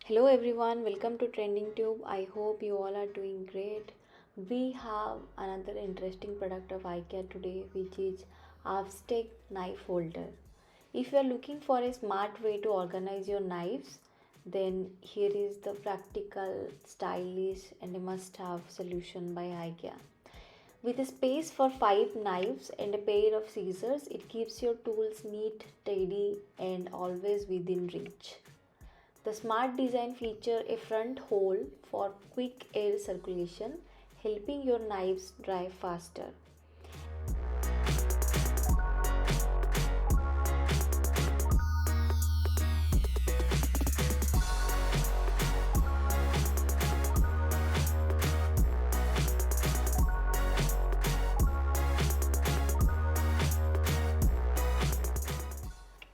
Hello everyone, welcome to Trending Tube. I hope you all are doing great. We have another interesting product of IKEA today, which is AVSTEG knife holder. If you are looking for a smart way to organize your knives, then here is the practical, stylish and a must-have solution by IKEA. With a space for 5 knives and a pair of scissors, it keeps your tools neat, tidy and always within reach. The smart design feature a front hole for quick air circulation, helping your knives dry faster.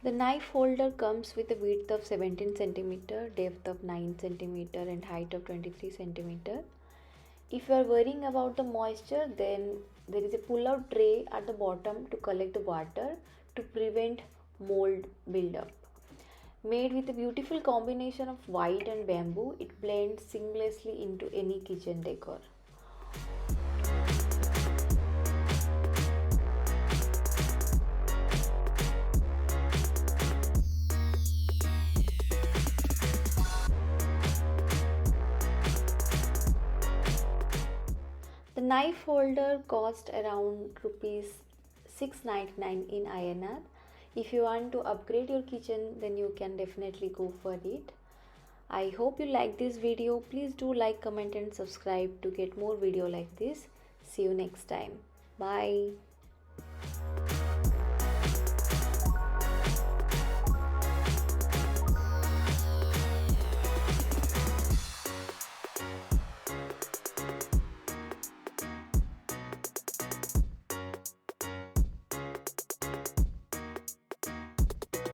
The knife holder comes with a width of 17 cm, depth of 9 cm and height of 23 cm. If you are worrying about the moisture, then there is a pull-out tray at the bottom to collect the water to prevent mold buildup. Made with a beautiful combination of white and bamboo, it blends seamlessly into any kitchen decor. The knife holder cost around rupees 699 in INR. If you want to upgrade your kitchen, then you can definitely go for it. I hope you like this video. Please do like, comment and subscribe to get more video like this. See you next time. Bye.